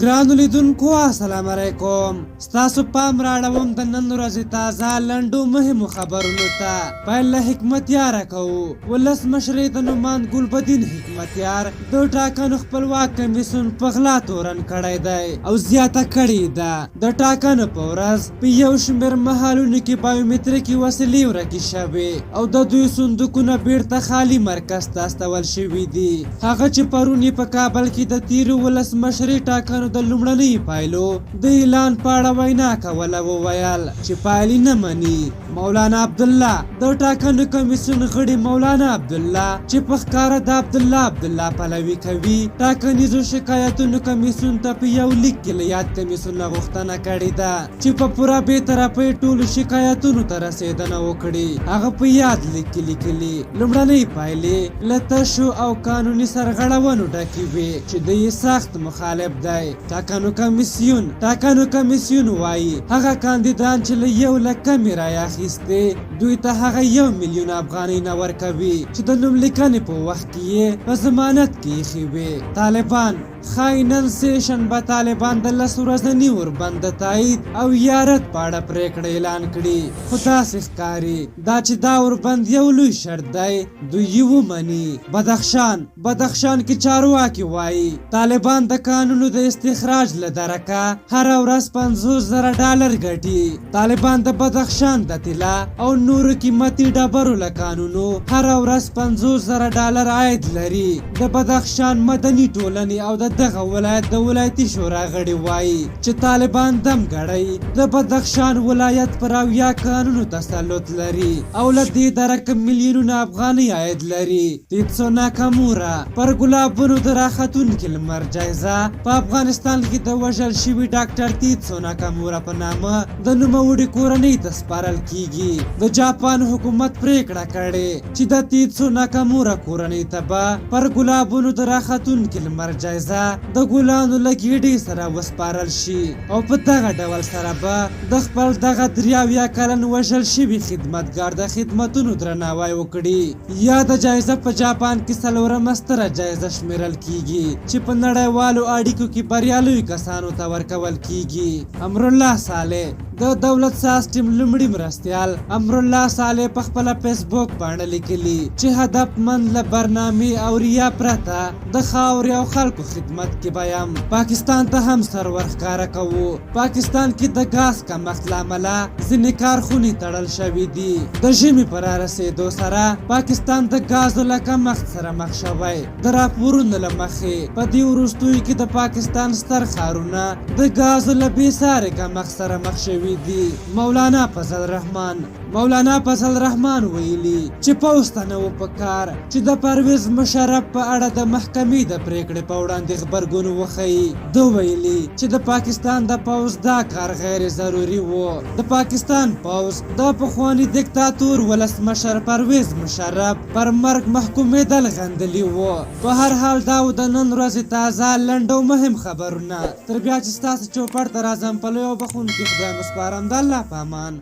ګرانو لیدونکو السلام علیکم. ستاسو پام راړوم د نن ورځې تازه لنډو مهمو خبرونو ته. پیل له حکمتیاره کوو. ولسمشر د نعمان ګلبدین حکمتیار د ټاکنو خپلواک کمیسیون په غلا تورن کړی دی او زیاته کړې ده. د ټاکنو په ورځ په یو شمېر محلونو کې بایومتریکي وسیلې ورکې شوې او د دوی صندوقونه بیرته خالي مرکز ته استول شوي دي. هغه چې پرون په کابل کې د تیرو ولسمشري ټاکنو د لومړنۍ پایلو د اعلان په اړه وینا کوله وویل چې پایلې نه مني. مولانا عبدالله د ټاکنو کمیسیون غړي مولانا عبدالله چې په ښکاره د عبدالله پلوي کوي ټاکنیزو شکایتونو کمیسیون ته په یو لیک کې له یاد کمیسیون نه غوښتنه کړې ده چې په پوره بېطرفۍ ټولو شکایتونو ته رسېدنه وکړي. هغه په یاد لیک کې لیکلي لومړنۍ پایلې له تشو او قانوني سرغړونو ډکې وې چې د یې سخت مخالف دی. ټاکنو کمیسیون وایي هغه کاندیدان چې له 1 لک کمې رایې اخیستې دوی ته هغه 1 میلیون افغانۍ نه ورکوي چې د نوملیکنې په وخت کې یې په ضمانت کې ایښې وې. طالبان ښایي نن سهشنبه طالبان د 10 ورځني اوربند د تایید او یارت په اړه پرېکړه اعلان کړي، خو داسې ښکاري دا چې دا اوربند یو لوی شرط دی دوی یې ومني. بدخشان کې چارواکي وایي طالبان د کانونو د استخراج له درکه هره ورځ $50,000 ګټي. طالبان د بدخشان د طلا او نورو قیمتي ډبرو له کانونو هره ورځ $50,000 عاید لري. د بدخشان مدني ټولنې او د دغه ولایت د ولایتي شورا غړي وایي چې طالبان دم ګړی د بدخشان ولایت پر 70 کانونو تسلط لري او له دې درکه میلیونونه افغانۍ عاید لري. تیتسو ناکامورا پر ګلابونو د راختونکي لمر جایزه په افغانستان کې د وژل شوي ډاکټر تیتسو ناکامورا په نامه د نوموړي کورنۍ ته سپارل کیږي. د جاپان حکومت پریکړه کړې چې د تیتسو ناکامورا کورنۍ ته به پر ګلابونو د راختونکي لمر جایزه د ګلانو له ګېډې سره وسپارل شي او په دغه ډول سره به د خپل دغه 73 کلن وژل شوي خدمتګار د خدمتونو درناوی وکړي. یا د جایزه په جاپان کې 4مه ستره جایزه شمیرل کیږي چې په نړیوالو اړیکو کې بریالیو کسانو ته ورکول کیږي. امرالله صالح د دولت ساز ټیم لومړي مرستیال امرالله صالح په خپله فیسبوک باندې لیکلي چې هدفمند له برنامې او ریا پرته د خاورې او خلکو خدمت کې بایم پاکستان ته هم سر ورښکاره کوو. پاکستان کې د ګاز کمښت له امله ځینې کارخونې تړل شوي دي. د ژمي په رارسېدو سره پاکستان د ګازو له کمښت سره مخ شوی. د راپورونو له مخې په دې وروستیو کې د پاکستان ستر ښارونه د ګازو له بېسارې کمښت سره مخ شوي دي. مولانا فضل الرحمن ویلي چې پوځ ته نه و پکار چې د پرویز مشرف په اړه د محکمې د پریکړې په وړاندې غبرګون وښیي. ده ویلي چې د پاکستان د پوځ دا کار غیر ضروري و. د پاکستان پوځ د پخواني دیکتاتور ولسمشر پرویز مشرف پر مرګ محکومېدل غندلي و. په هر حال دا و د نن ورځې تازه لنډ او مهم خبرونه. تر بیا چې ستاسو چوپړ ته راځم په لوی او بخښونکي خدای مسپارم. د الله په امان.